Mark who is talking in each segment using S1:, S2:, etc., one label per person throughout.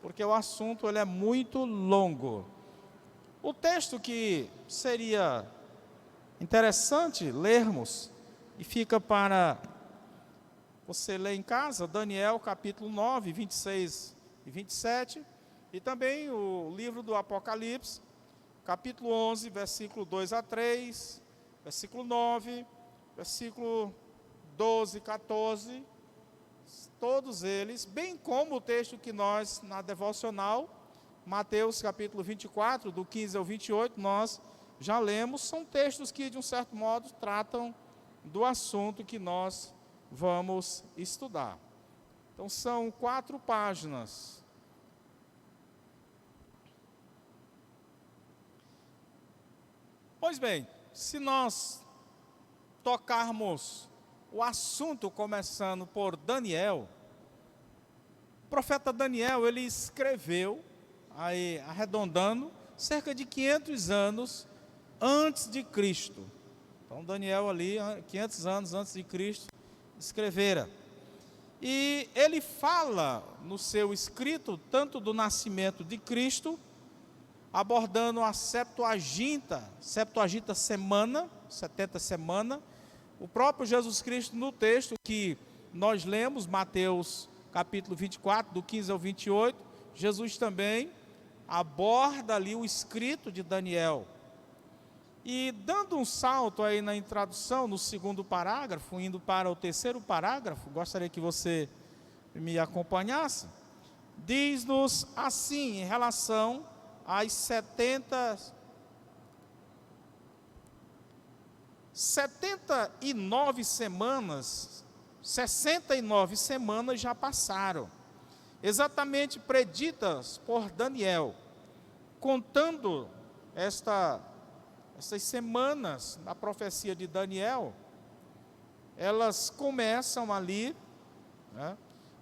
S1: porque o assunto ele é muito longo. O texto que seria interessante lermos, e fica para você ler em casa, Daniel capítulo 9, 26 e 27, e também o livro do Apocalipse, capítulo 11, versículo 2 a 3, versículo 9, versículo 12 e 14, todos eles, bem como o texto que nós, na devocional, Mateus capítulo 24, do 15 ao 28, nós já lemos, são textos que, de um certo modo, tratam do assunto que nós vamos estudar. Então, são 4 páginas. Pois bem, se nós tocarmos o assunto começando por Daniel, o profeta Daniel, ele escreveu, aí arredondando, cerca de 500 anos antes de Cristo. Então, Daniel ali, 500 anos antes de Cristo, escrevera. E ele fala no seu escrito, tanto do nascimento de Cristo, abordando a Septuaginta semana, 70 semana. O próprio Jesus Cristo, no texto que nós lemos, Mateus capítulo 24, do 15 ao 28, Jesus também aborda ali o escrito de Daniel. E dando um salto aí na introdução, no segundo parágrafo, indo para o terceiro parágrafo, gostaria que você me acompanhasse, diz-nos assim, em relação às 69 semanas, 69 semanas já passaram, exatamente preditas por Daniel, contando essas semanas na profecia de Daniel, elas começam ali, né,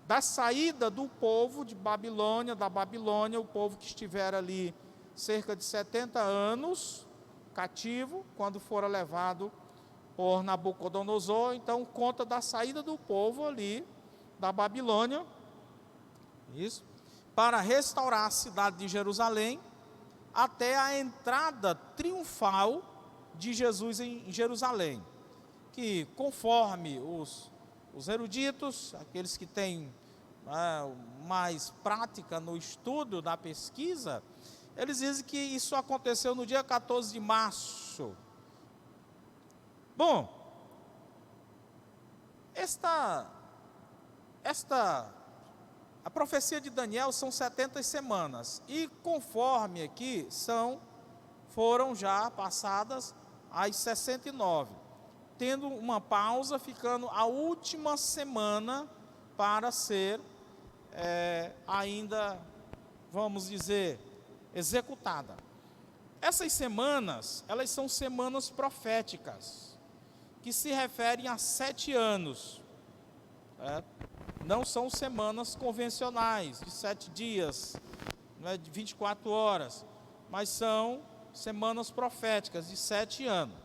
S1: da saída do povo de Babilônia, da Babilônia, o povo que estiver ali cerca de 70 anos cativo, quando fora levado por Nabucodonosor. Então conta da saída do povo ali da Babilônia, isso, para restaurar a cidade de Jerusalém, até a entrada triunfal de Jesus em Jerusalém, que conforme os eruditos, aqueles que têm mais prática no estudo da pesquisa, eles dizem que isso aconteceu no dia 14 de março. Bom, a profecia de Daniel são 70 semanas, e conforme aqui, foram já passadas as 69, tendo uma pausa, ficando a última semana para ser ainda, vamos dizer, executada. Essas semanas, elas são semanas proféticas, que se referem a 7 anos, não são semanas convencionais, de 7 dias, de 24 horas, mas são semanas proféticas, de 7 anos.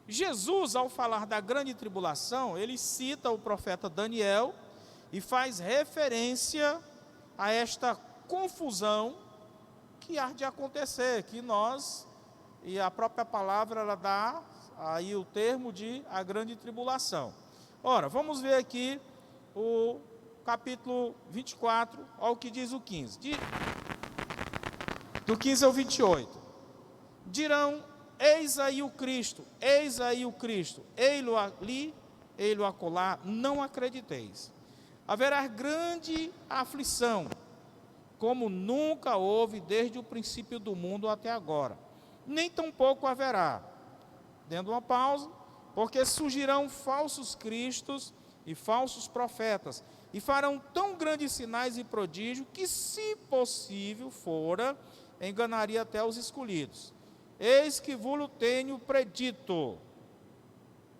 S1: Jesus, ao falar da grande tribulação, ele cita o profeta Daniel e faz referência a esta confusão que há de acontecer, que nós, e a própria palavra, ela dá aí o termo de a grande tribulação. Ora, vamos ver aqui o capítulo 24, ao que diz o 15. Do 15 ao 28. Dirão, eis aí o Cristo, ei-lo ali, ei-lo acolá, não acrediteis. Haverá grande aflição, como nunca houve desde o princípio do mundo até agora. Nem tampouco haverá, dando uma pausa, porque surgirão falsos cristos e falsos profetas, e farão tão grandes sinais e prodígios, que, se possível fora, enganaria até os escolhidos. Eis que vos tenho predito.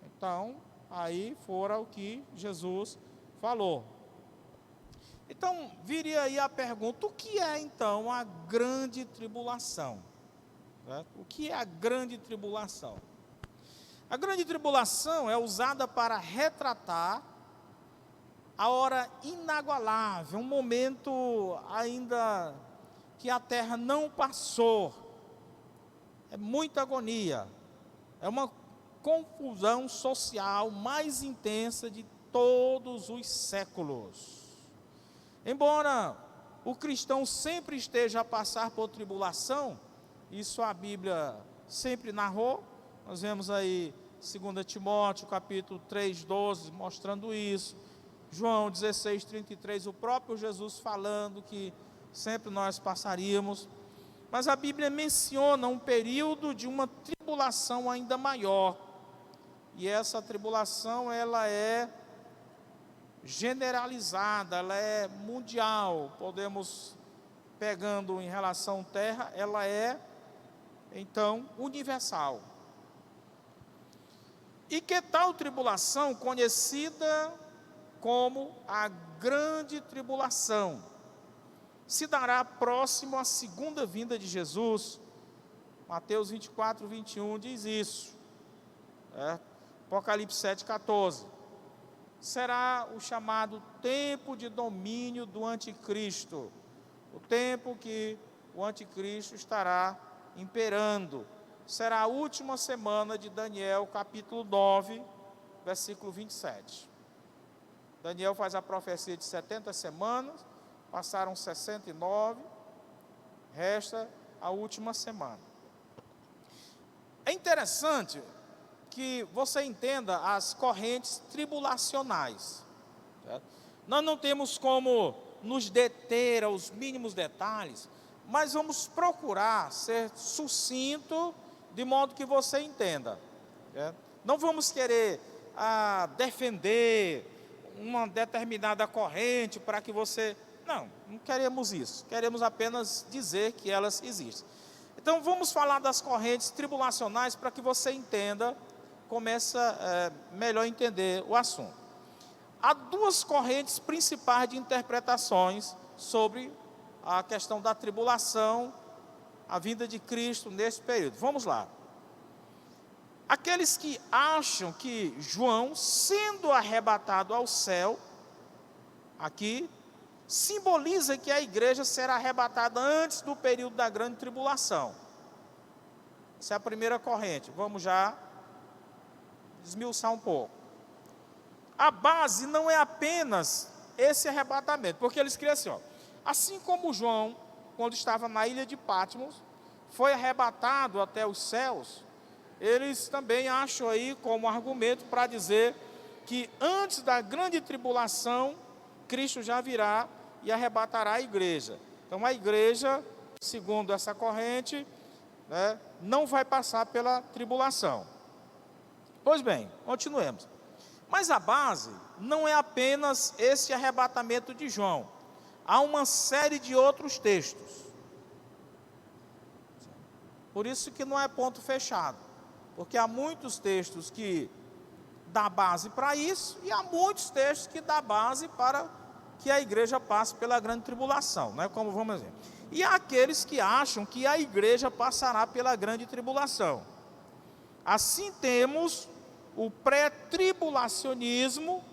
S1: Então, aí fora o que Jesus falou. Então, viria aí a pergunta, o que é então a grande tribulação? O que é a grande tribulação? A grande tribulação é usada para retratar a hora inagualável, um momento ainda que a terra não passou. É muita agonia, é uma confusão social mais intensa de todos os séculos. Embora o cristão sempre esteja a passar por tribulação, isso a Bíblia sempre narrou. Nós vemos aí 2 Timóteo capítulo 3, 12, mostrando isso. João 16, 33, o próprio Jesus falando que sempre nós passaríamos. Mas a Bíblia menciona um período de uma tribulação ainda maior. E essa tribulação, ela é generalizada, ela é mundial. Podemos, pegando em relação à terra, ela é, então, universal. E que tal tribulação conhecida como a grande tribulação se dará próximo à segunda vinda de Jesus? Mateus 24, 21 diz isso. Apocalipse 7, 14. Será o chamado tempo de domínio do anticristo, o tempo que o anticristo estará imperando. Será a última semana de Daniel, capítulo 9, versículo 27. Daniel faz a profecia de 70 semanas, passaram 69, resta a última semana. É interessante que você entenda as correntes tribulacionais. Certo? Nós não temos como nos deter aos mínimos detalhes, mas vamos procurar ser sucinto, de modo que você entenda. Certo? Não vamos querer defender uma determinada corrente para que você... Não queremos isso. Queremos apenas dizer que elas existem. Então, vamos falar das correntes tribulacionais para que você entenda, começa melhor a entender o assunto. Há duas correntes principais de interpretações sobre a questão da tribulação, a vinda de Cristo nesse período. Vamos lá. Aqueles que acham que João, sendo arrebatado ao céu, aqui, simboliza que a igreja será arrebatada antes do período da grande tribulação. Essa é a primeira corrente. Vamos já esmiuçar um pouco. A base não é apenas esse arrebatamento, porque eles criam assim, assim como João, quando estava na ilha de Patmos, foi arrebatado até os céus, eles também acham aí como argumento para dizer que antes da grande tribulação, Cristo já virá e arrebatará a igreja. Então a igreja, segundo essa corrente, não vai passar pela tribulação. Pois bem, continuemos. Mas a base não é apenas esse arrebatamento de João. Há uma série de outros textos. Por isso que não é ponto fechado. Porque há muitos textos que dá base para isso, e há muitos textos que dá base para que a igreja passe pela grande tribulação, né? Como vamos dizer. E há aqueles que acham que a igreja passará pela grande tribulação. Assim temos o pré-tribulacionismo,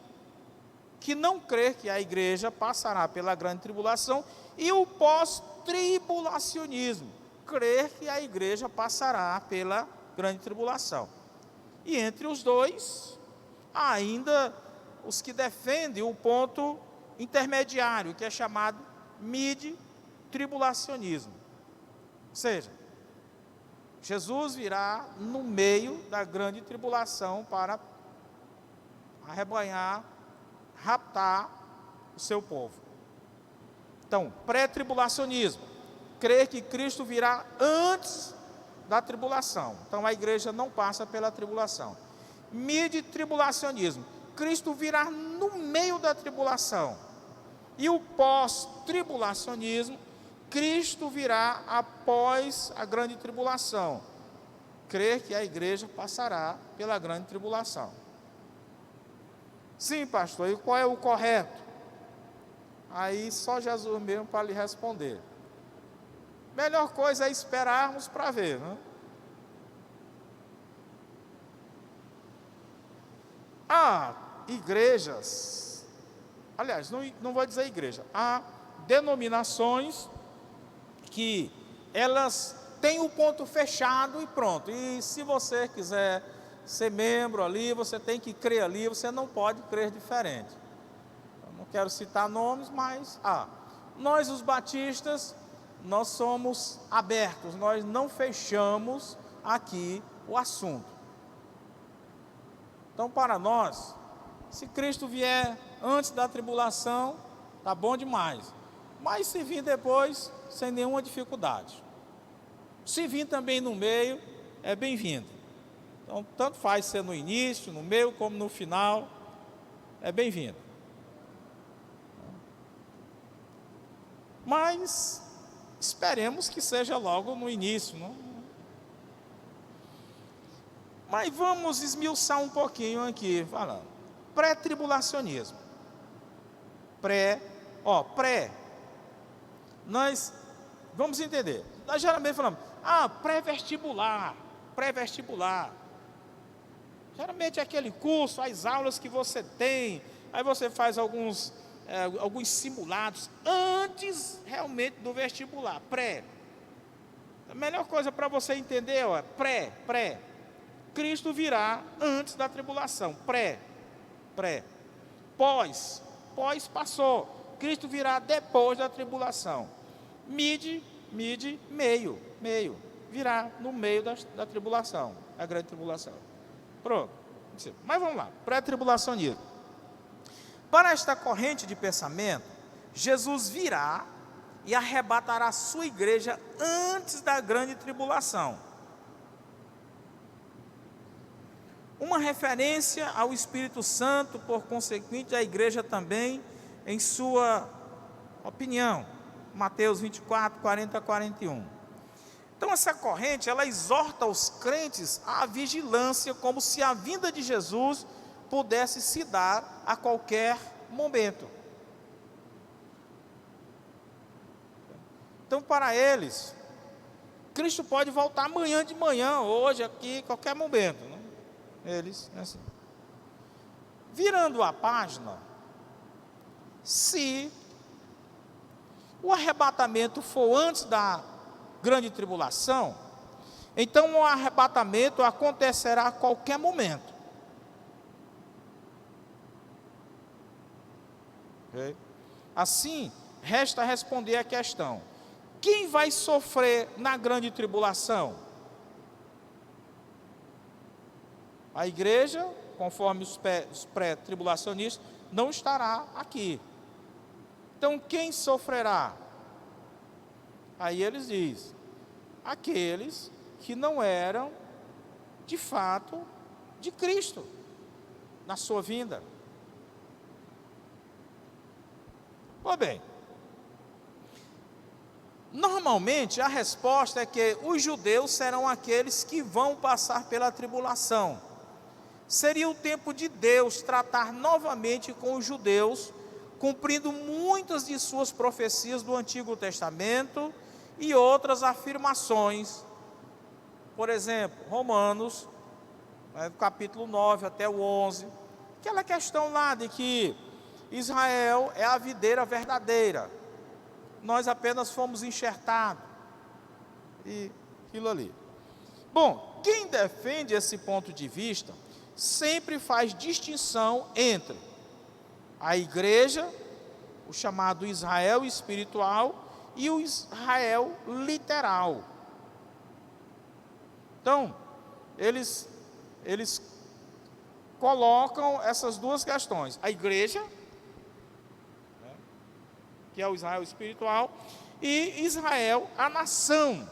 S1: que não crê que a igreja passará pela grande tribulação, e o pós-tribulacionismo, crer que a igreja passará pela grande tribulação. E entre os dois, há ainda os que defendem o ponto intermediário, que é chamado mid-tribulacionismo. Ou seja, Jesus virá no meio da grande tribulação para arrebanhar, raptar o seu povo. Então, pré-tribulacionismo, crer que Cristo virá antes da tribulação. Então, a igreja não passa pela tribulação. Mid-tribulacionismo, Cristo virá no meio da tribulação. E o pós-tribulacionismo, Cristo virá após a grande tribulação. Crer que a igreja passará pela grande tribulação. Sim, pastor, e qual é o correto? Aí só Jesus mesmo para lhe responder. Melhor coisa é esperarmos para ver, né? Há igrejas, aliás, não vou dizer igreja, há denominações que elas têm o ponto fechado e pronto. E se você quiser ser membro ali, você tem que crer ali, você não pode crer diferente. Eu não quero citar nomes, mas nós os batistas, nós somos abertos, nós não fechamos aqui o assunto. Então, para nós, se Cristo vier antes da tribulação, tá bom demais. Mas se vir depois, sem nenhuma dificuldade. Se vir também no meio, é bem-vindo. Então, tanto faz ser no início, no meio, como no final, é bem-vindo. Mas esperemos que seja logo no início, não? Mas vamos esmiuçar um pouquinho aqui, falando. Pré-tribulacionismo. Nós vamos entender. Nós geralmente falamos, pré-vestibular. Geralmente é aquele curso, as aulas que você tem, aí você faz alguns simulados antes realmente do vestibular, pré. A melhor coisa para você entender é pré. Cristo virá antes da tribulação, pré. Pós passou. Cristo virá depois da tribulação. Mid, meio. Virá no meio da tribulação, a grande tribulação. Pronto. Mas vamos lá, pré-tribulacionismo. Para esta corrente de pensamento, Jesus virá e arrebatará a sua igreja antes da grande tribulação. Uma referência ao Espírito Santo, por consequente, a igreja também, em sua opinião. Mateus 24, 40 a 41. Então, essa corrente, ela exorta os crentes à vigilância, como se a vinda de Jesus pudesse se dar a qualquer momento. Então, para eles, Cristo pode voltar amanhã de manhã, hoje, aqui, qualquer momento, né? Eles, assim. Virando a página, se o arrebatamento for antes da grande tribulação, então o arrebatamento acontecerá a qualquer momento. Okay? Assim, resta responder a questão: quem vai sofrer na grande tribulação? A igreja, conforme os pré-tribulacionistas, não estará aqui. Então, quem sofrerá? Aí eles dizem, aqueles que não eram, de fato, de Cristo, na sua vinda. Pois bem, normalmente a resposta é que os judeus serão aqueles que vão passar pela tribulação. Seria o tempo de Deus tratar novamente com os judeus, cumprindo muitas de suas profecias do Antigo Testamento e outras afirmações. Por exemplo, Romanos, capítulo 9 até o 11, aquela questão lá de que Israel é a videira verdadeira, nós apenas fomos enxertados, e aquilo ali. Bom, quem defende esse ponto de vista, sempre faz distinção entre a igreja, o chamado Israel espiritual, e o Israel literal. Então, eles colocam essas duas questões: a igreja, que é o Israel espiritual, e Israel, a nação,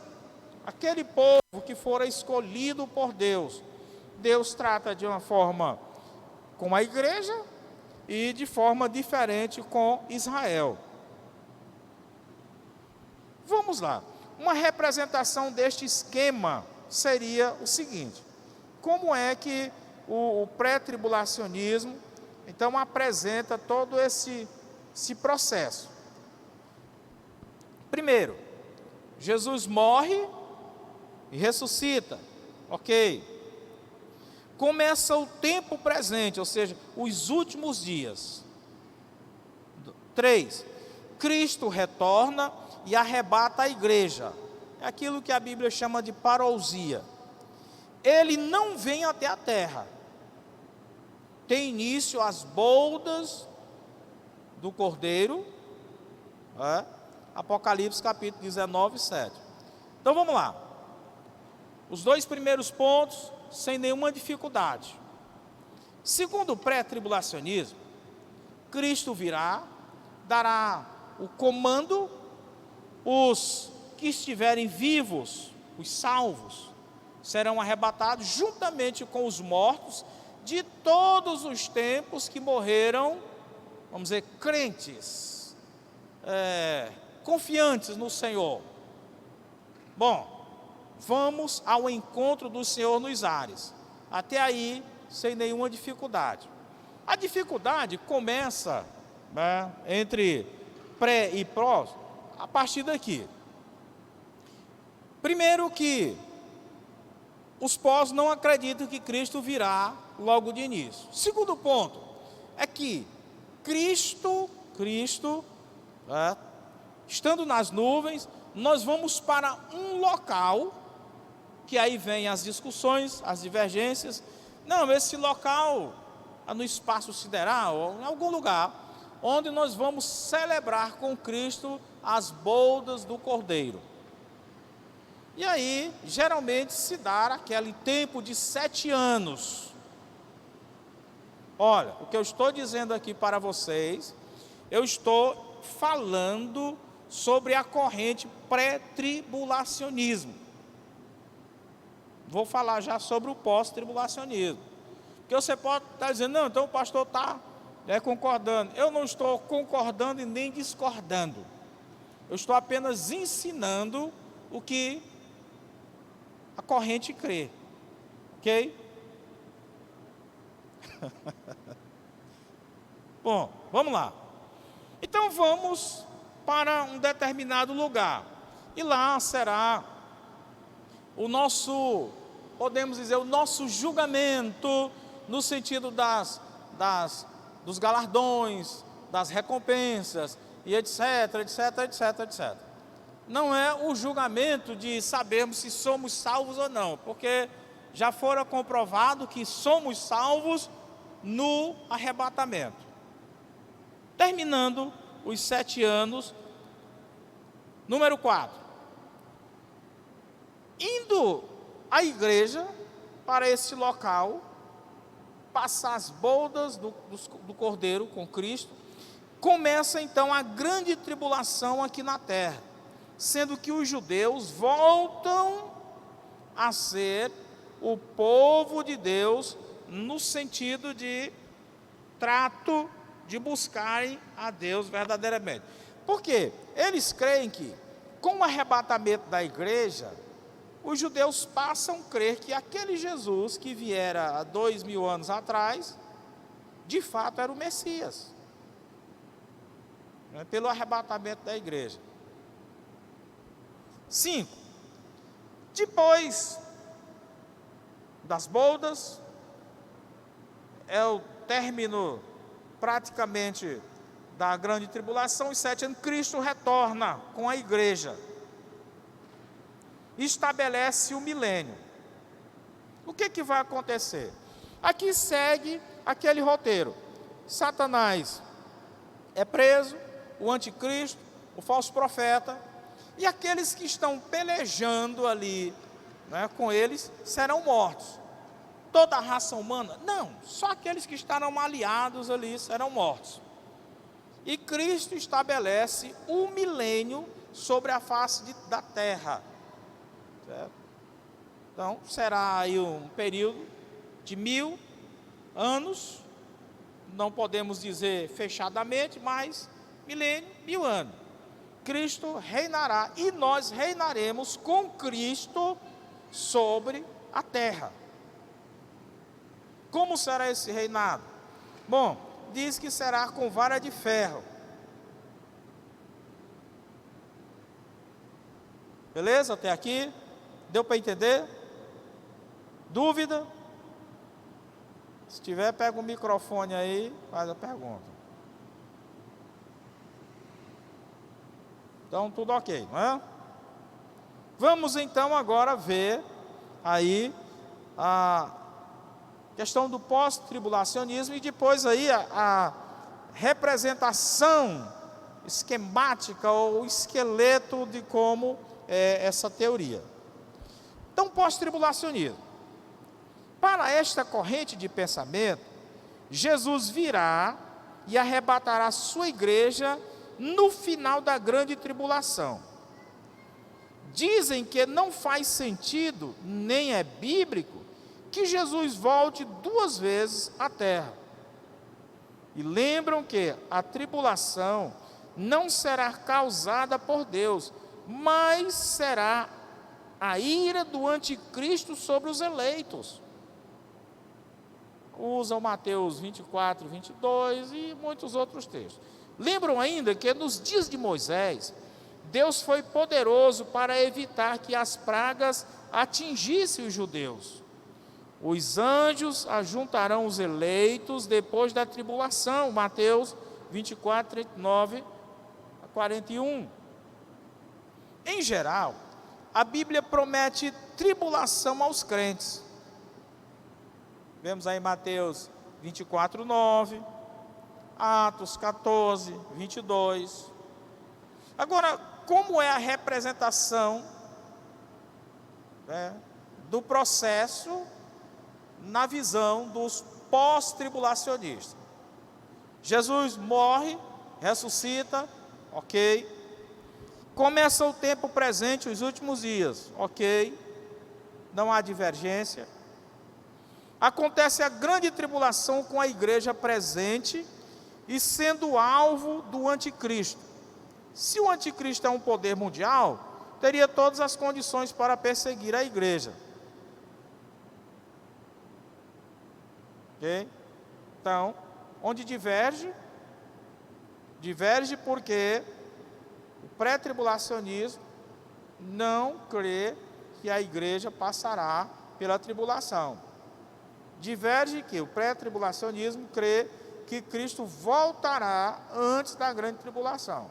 S1: aquele povo que fora escolhido por Deus. Deus trata de uma forma com a igreja e de forma diferente com Israel. Vamos lá. Uma representação deste esquema seria o seguinte: como é que o pré-tribulacionismo, então, apresenta todo esse processo? Primeiro, Jesus morre e ressuscita, ok. Começa o tempo presente, ou seja, os últimos dias. 3. Cristo retorna e arrebata a igreja. É aquilo que a Bíblia chama de parousia. Ele não vem até a terra. Tem início as boldas do Cordeiro. Apocalipse capítulo 19, 7. Então vamos lá. Os 2 primeiros pontos, sem nenhuma dificuldade. Segundo o pré-tribulacionismo, Cristo virá, dará o comando, os que estiverem vivos, os salvos, serão arrebatados juntamente com os mortos de todos os tempos que morreram, vamos dizer, crentes, confiantes no Senhor. Bom, vamos ao encontro do Senhor nos ares. Até aí, sem nenhuma dificuldade. A dificuldade começa, né, entre pré e pós, a partir daqui. Primeiro que os pós não acreditam que Cristo virá logo de início. Segundo ponto, é que Cristo, estando nas nuvens, nós vamos para um local, que aí vem as discussões, as divergências. Não, esse local, no espaço sideral, ou em algum lugar, onde nós vamos celebrar com Cristo as boldas do Cordeiro. E aí, geralmente se dá aquele tempo de 7 anos. Olha, o que eu estou dizendo aqui para vocês, eu estou falando sobre a corrente pré-tribulacionismo. Vou falar já sobre o pós-tribulacionismo. Porque você pode estar dizendo, não, então o pastor está concordando. Eu não estou concordando e nem discordando. Eu estou apenas ensinando o que a corrente crê. Ok? Bom, vamos lá. Então vamos para um determinado lugar. E lá será o nosso, podemos dizer, o nosso julgamento, no sentido dos galardões, das recompensas, e etc, etc, etc, etc. Não é o julgamento de sabermos se somos salvos ou não, porque já fora comprovado que somos salvos no arrebatamento. Terminando os 7 anos, número 4. Indo a igreja para esse local, passar as boldas do Cordeiro com Cristo, começa então a grande tribulação aqui na terra, sendo que os judeus voltam a ser o povo de Deus, no sentido de trato, de buscarem a Deus verdadeiramente. Por quê? Eles creem que, com o arrebatamento da igreja, os judeus passam a crer que aquele Jesus que viera há 2000 anos atrás, de fato era o Messias, pelo arrebatamento da igreja. 5. Depois das boldas, é o término praticamente da grande tribulação, os 7 anos, Cristo retorna com a igreja, estabelece o milênio. O que vai acontecer? Aqui segue aquele roteiro. Satanás é preso, o anticristo, o falso profeta, e aqueles que estão pelejando ali, com eles, serão mortos. Toda a raça humana? Não, só aqueles que estarão aliados ali serão mortos. E Cristo estabelece o milênio sobre a face da terra. Certo? Então, será aí um período de 1000 anos, não podemos dizer fechadamente, mas milênio, 1000 anos. Cristo reinará e nós reinaremos com Cristo sobre a terra. Como será esse reinado? Bom, diz que será com vara de ferro. Beleza? Até aqui? Deu para entender? Dúvida? Se tiver, pega o microfone aí, faz a pergunta. Então, tudo ok, não é? Vamos então agora ver aí a questão do pós-tribulacionismo e depois aí a representação esquemática ou esqueleto de como é essa teoria. Então, pós-tribulacionismo. Para esta corrente de pensamento, Jesus virá e arrebatará a sua igreja no final da grande tribulação. Dizem que não faz sentido, nem é bíblico, que Jesus volte 2 vezes à terra. E lembram que a tribulação não será causada por Deus, mas será a ira do anticristo sobre os eleitos. Usam Mateus 24, 22 e muitos outros textos. Lembram ainda que nos dias de Moisés, Deus foi poderoso para evitar que as pragas atingissem os judeus. Os anjos ajuntarão os eleitos depois da tribulação. Mateus 24, 39 a 41. Em geral, a Bíblia promete tribulação aos crentes. Vemos aí Mateus 24, 9, Atos 14, 22. Agora, como é a representação, né, do processo na visão dos pós-tribulacionistas? Jesus morre, ressuscita, ok. Começa o tempo presente, os últimos dias, ok. Não há divergência. Acontece a grande tribulação com a igreja presente e sendo alvo do anticristo. Se o anticristo é um poder mundial, teria todas as condições para perseguir a igreja. Ok? Então, onde diverge? Diverge porque o pré-tribulacionismo não crê que a igreja passará pela tribulação. Diverge que o pré-tribulacionismo crê que Cristo voltará antes da grande tribulação.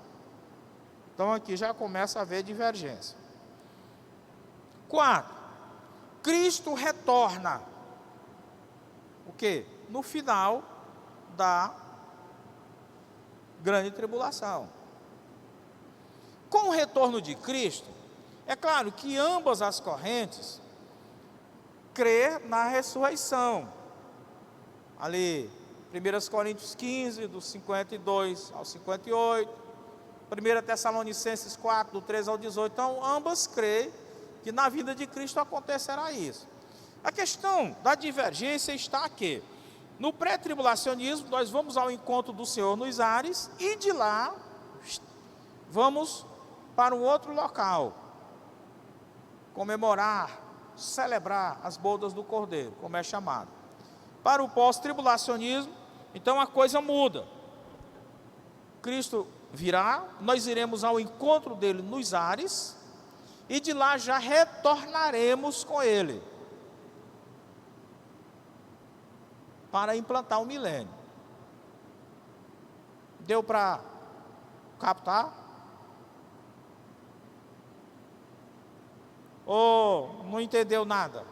S1: Então aqui já começa a haver divergência. 4. Cristo retorna. O quê? No final da grande tribulação. Com o retorno de Cristo, é claro que ambas as correntes crê na ressurreição. Ali, 1 Coríntios 15, do 52 ao 58, 1 Tessalonicenses 4, do 13 ao 18. Então, ambas creem que na vinda de Cristo acontecerá isso. A questão da divergência está aqui. No pré-tribulacionismo, nós vamos ao encontro do Senhor nos ares e de lá vamos para um outro local, comemorar, celebrar as bodas do Cordeiro, como é chamado. Para o pós-tribulacionismo, então a coisa muda. Cristo virá, nós iremos ao encontro dele nos ares e de lá já retornaremos com ele para implantar o milênio. Deu para captar? Ou não entendeu nada?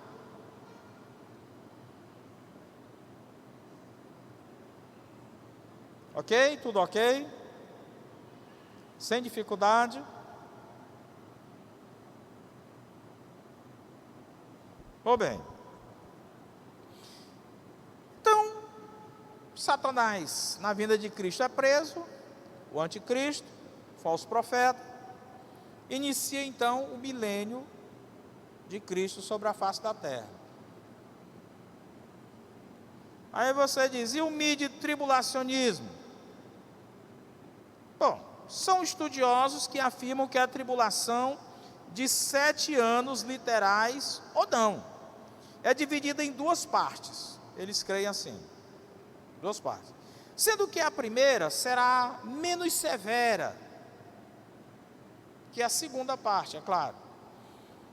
S1: Ok? Tudo ok? Sem dificuldade? Ou bem. Então, Satanás, na vinda de Cristo, é preso, o anticristo, falso profeta, inicia então o milênio de Cristo sobre a face da terra. Aí você diz, e o mid-tribulacionismo? Bom, são estudiosos que afirmam que a tribulação de 7 anos literais, ou não, é dividida em 2 partes. Eles creem assim, 2 partes. Sendo que a primeira será menos severa que a segunda parte, é claro.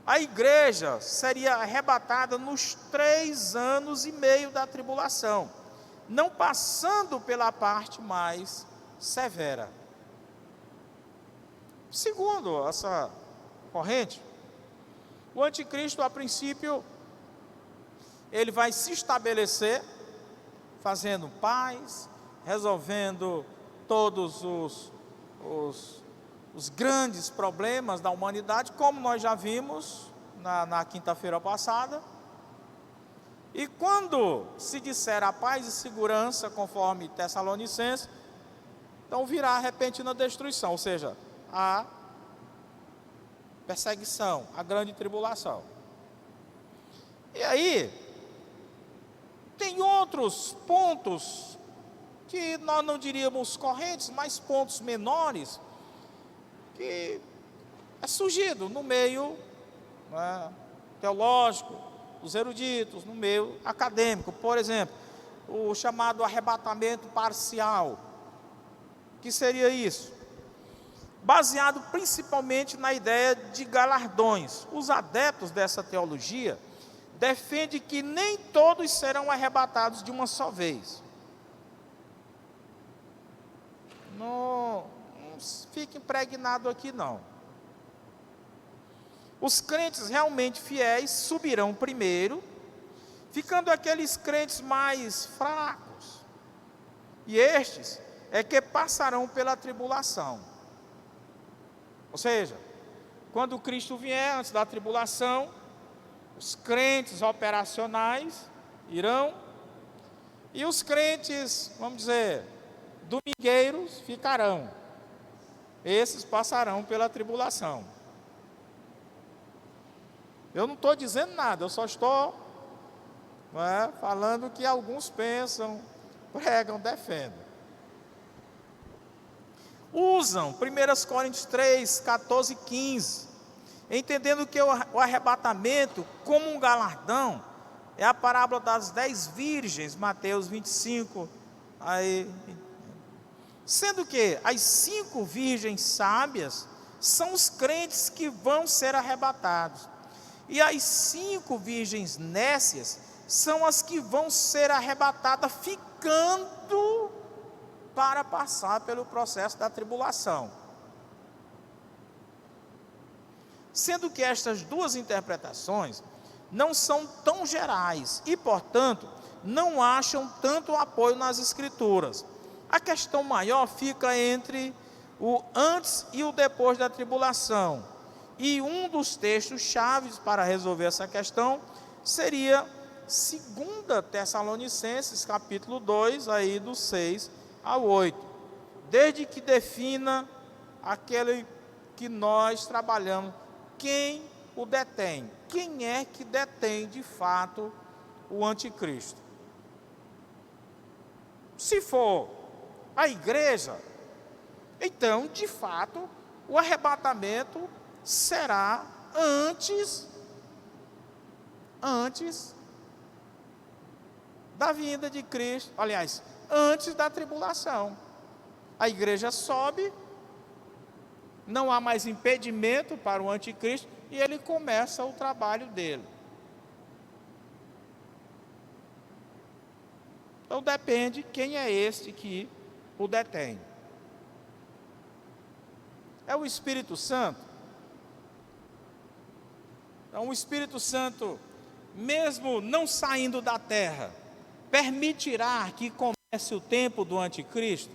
S1: A igreja seria arrebatada nos 3 anos e meio da tribulação, não passando pela parte mais severa. Segundo essa corrente, o anticristo, a princípio, ele vai se estabelecer, fazendo paz, resolvendo todos os grandes problemas da humanidade, como nós já vimos na quinta-feira passada. E quando se disser a paz e segurança, conforme Tessalonicenses, então virá a repentina destruição, ou seja, a perseguição, a grande tribulação. E aí, tem outros pontos que nós não diríamos correntes, mas pontos menores, que é surgido no meio, né, teológico, dos eruditos, no meio acadêmico. Por exemplo, o chamado arrebatamento parcial. O que seria isso? Baseado principalmente na ideia de galardões. Os adeptos dessa teologia defendem que nem todos serão arrebatados de uma só vez. Não fique impregnado aqui não. Os crentes realmente fiéis subirão primeiro, ficando aqueles crentes mais fracos. E estes é que passarão pela tribulação. Ou seja, quando Cristo vier, antes da tribulação, os crentes operacionais irão, e os crentes, vamos dizer, domingueiros ficarão. Esses passarão pela tribulação. Eu não estou dizendo nada, eu só estou falando o que alguns pensam, pregam, defendem. Usam 1 Coríntios 3, 14 e 15, entendendo que o arrebatamento, como um galardão, é a parábola das 10 virgens, Mateus 25, sendo que as 5 virgens sábias são os crentes que vão ser arrebatados, e as 5 virgens nécias são as que vão ser arrebatadas ficando para passar pelo processo da tribulação. Sendo que estas duas interpretações não são tão gerais e, portanto, não acham tanto apoio nas Escrituras. A questão maior fica entre o antes e o depois da tribulação. E um dos textos chaves para resolver essa questão seria 2 Tessalonicenses, capítulo 2, aí do 6 ao 8. Desde que defina aquele que nós trabalhamos, quem o detém. Quem é que detém de fato o anticristo? Se for a igreja, então, de fato, o arrebatamento será antes da vinda de Cristo, aliás, antes da tribulação. A igreja sobe, não há mais impedimento para o anticristo, e ele começa o trabalho dele. Então depende quem é este que o detém. É o Espírito Santo? Então o Espírito Santo, mesmo não saindo da terra, permitirá que comece o tempo do anticristo?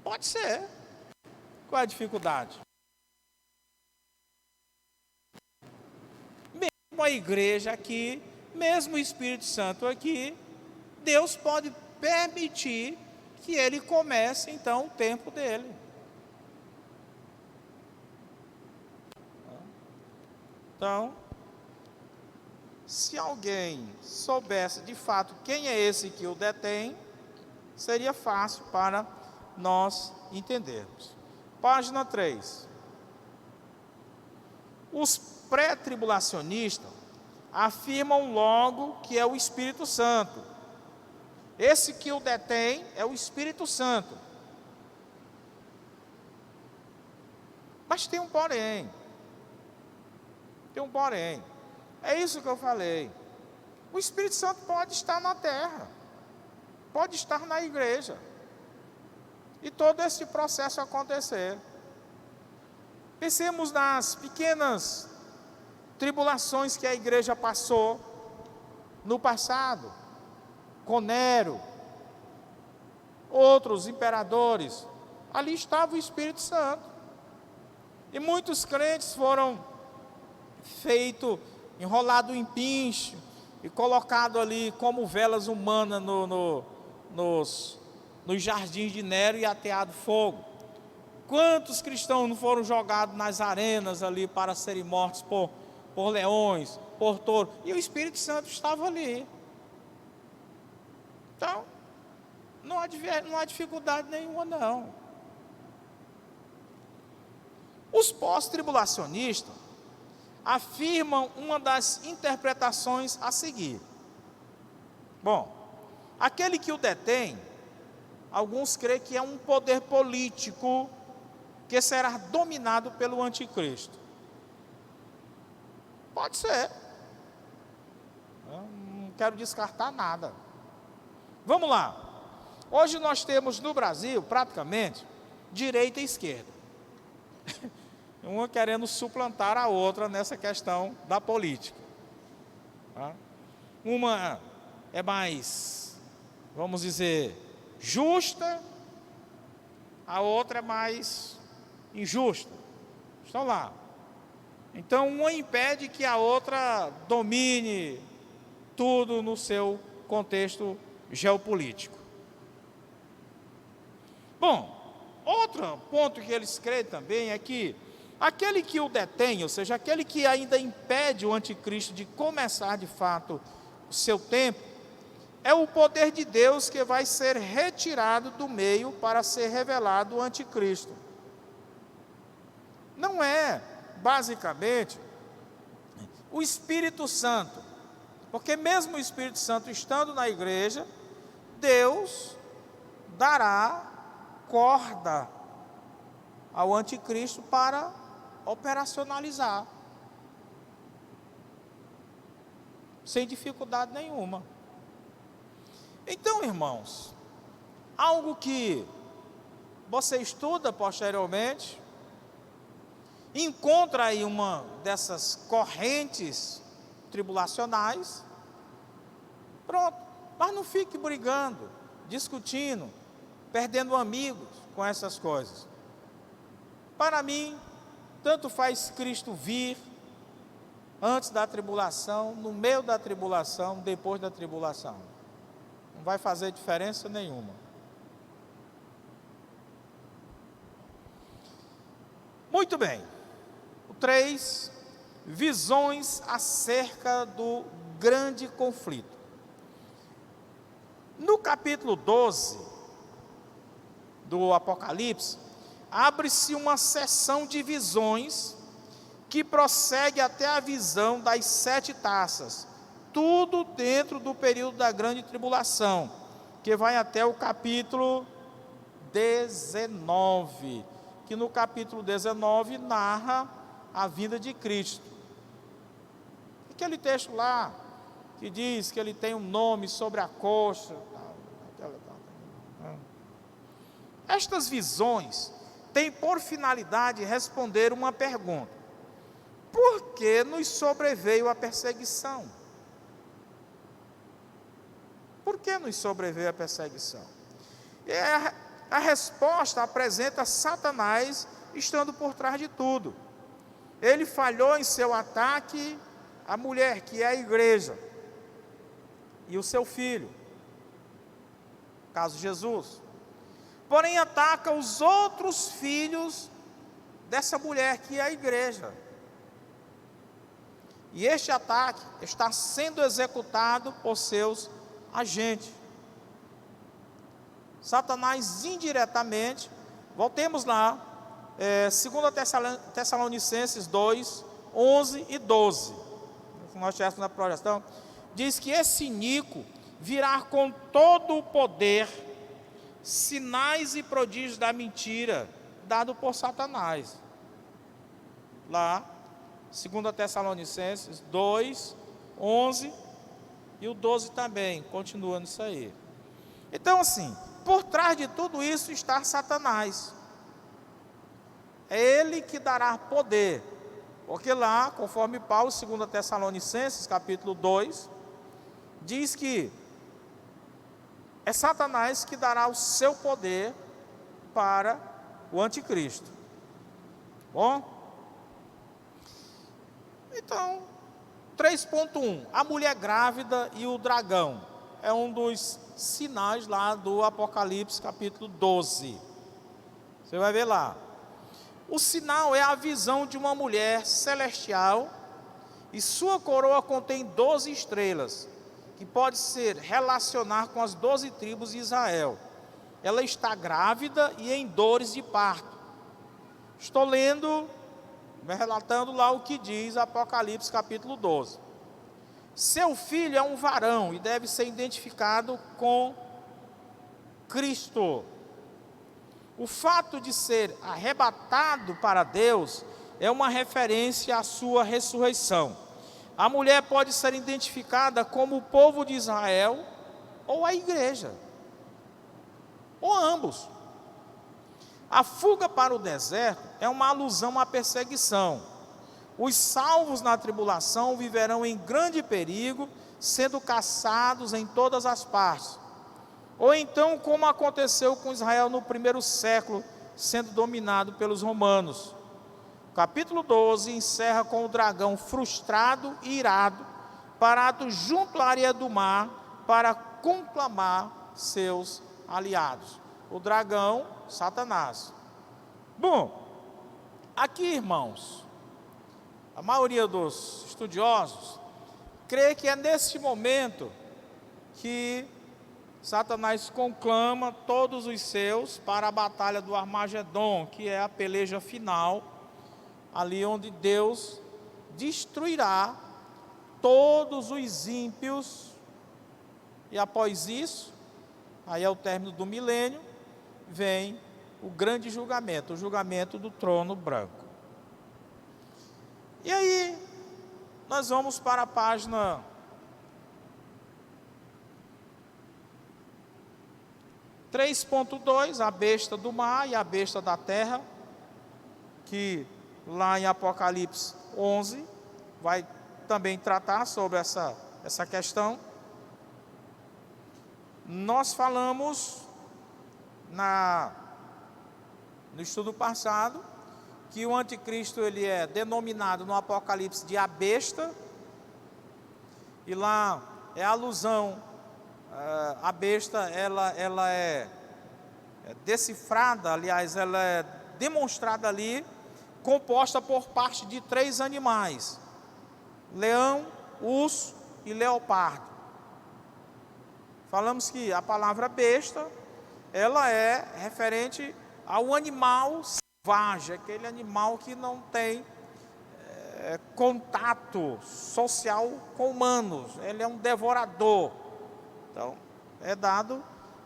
S1: Pode ser. Qual é a dificuldade? Mesmo a igreja aqui, mesmo o Espírito Santo aqui, Deus pode permitir que ele comece então o tempo dele. Então, se alguém soubesse de fato quem é esse que o detém, seria fácil para nós entendermos. Página 3. Os pré-tribulacionistas afirmam logo que é o Espírito Santo. Esse que o detém é o Espírito Santo. Mas tem um porém. Tem um porém. É isso que eu falei. O Espírito Santo pode estar na terra, pode estar na igreja, e todo esse processo acontecer. Pensemos nas pequenas tribulações que a igreja passou no passado, com Nero, outros imperadores. Ali estava o Espírito Santo. E muitos crentes foram enrolados em pinche e colocados ali como velas humanas nos jardins de Nero e ateado fogo. Quantos cristãos não foram jogados nas arenas ali para serem mortos por leões, por touros? E o Espírito Santo estava ali. Então, não há dificuldade nenhuma, não. Os pós-tribulacionistas afirmam uma das interpretações a seguir. Bom, aquele que o detém, alguns creem que é um poder político que será dominado pelo anticristo. Pode ser. Eu não quero descartar nada. Vamos lá. Hoje nós temos no Brasil, praticamente, direita e esquerda. Uma querendo suplantar a outra nessa questão da política. Uma é mais, vamos dizer, justa, a outra é mais injusta. Estão lá. Então, uma impede que a outra domine tudo no seu contexto geopolítico. Bom, outro ponto que eles creem também é que aquele que o detém, ou seja, aquele que ainda impede o anticristo de começar de fato o seu tempo, é o poder de Deus que vai ser retirado do meio para ser revelado o anticristo. Não é, basicamente, o Espírito Santo, porque mesmo o Espírito Santo estando na igreja, Deus dará corda ao anticristo para operacionalizar, sem dificuldade nenhuma. Então, irmãos, algo que você estuda posteriormente, encontra aí uma dessas correntes tribulacionais, pronto, mas não fique brigando, discutindo, perdendo amigos com essas coisas. Para mim, tanto faz Cristo vir antes da tribulação, no meio da tribulação, depois da tribulação. Não vai fazer diferença nenhuma. Muito bem. 3, visões acerca do grande conflito. No capítulo 12 do Apocalipse, abre-se uma seção de visões que prossegue até a visão das 7 taças, tudo dentro do período da grande tribulação, que vai até o capítulo 19, que no capítulo 19 narra a vinda de Cristo. Aquele texto lá, que diz que ele tem um nome sobre a coxa. Estas visões têm por finalidade responder uma pergunta: por que nos sobreveio a perseguição? Por que nos sobreveio a perseguição? E a resposta apresenta Satanás estando por trás de tudo. Ele falhou em seu ataque à mulher, que é a igreja, e o seu filho, caso Jesus. Porém, ataca os outros filhos dessa mulher, que é a igreja. E este ataque está sendo executado por seus agentes. Satanás indiretamente, voltemos lá, 2 Tessalonicenses 2, 11 e 12. Nós tivemos na projeção, diz que esse iníquo virá com todo o poder, sinais e prodígios da mentira, dado por Satanás. Lá, 2 Tessalonicenses 2, 11 e o 12 também, continua nisso aí. Então, assim, por trás de tudo isso está Satanás. é Ele que dará poder. Porque lá, conforme Paulo, 2 Tessalonicenses, capítulo 2, diz que é Satanás que dará o seu poder para o anticristo. Bom? Então, 3.1, a mulher grávida e o dragão. É um dos sinais lá do Apocalipse, capítulo 12. Você vai ver lá. O sinal é a visão de uma mulher celestial e sua coroa contém 12 estrelas, que pode ser relacionar com as 12 tribos de Israel. Ela está grávida e em dores de parto. Estou lendo, relatando lá o que diz Apocalipse capítulo 12. Seu filho é um varão e deve ser identificado com Cristo. O fato de ser arrebatado para Deus é uma referência à sua ressurreição. A mulher pode ser identificada como o povo de Israel ou a igreja, ou ambos. A fuga para o deserto é uma alusão à perseguição. Os salvos na tribulação viverão em grande perigo, sendo caçados em todas as partes. Ou então, como aconteceu com Israel no primeiro século, sendo dominado pelos romanos. O capítulo 12 encerra com o dragão frustrado e irado, parado junto à areia do mar, para conclamar seus aliados. O dragão, Satanás. Bom, aqui, irmãos, a maioria dos estudiosos crê que é neste momento que Satanás conclama todos os seus para a batalha do Armagedon, que é a peleja final, ali onde Deus destruirá todos os ímpios, e após isso, aí é o término do milênio, vem o grande julgamento, o julgamento do trono branco. E aí, nós vamos para a página 3.2, a besta do mar e a besta da terra, que lá em Apocalipse 11 vai também tratar sobre essa questão. Nós falamos no estudo passado que o anticristo ele é denominado no Apocalipse de a besta, e lá é alusão, a besta ela é decifrada, aliás, ela é demonstrada ali, composta por parte de 3 animais: leão, urso e leopardo. Falamos que a palavra besta, ela é referente ao animal selvagem, aquele animal que não tem contato social com humanos, ele é um devorador. Então, é dado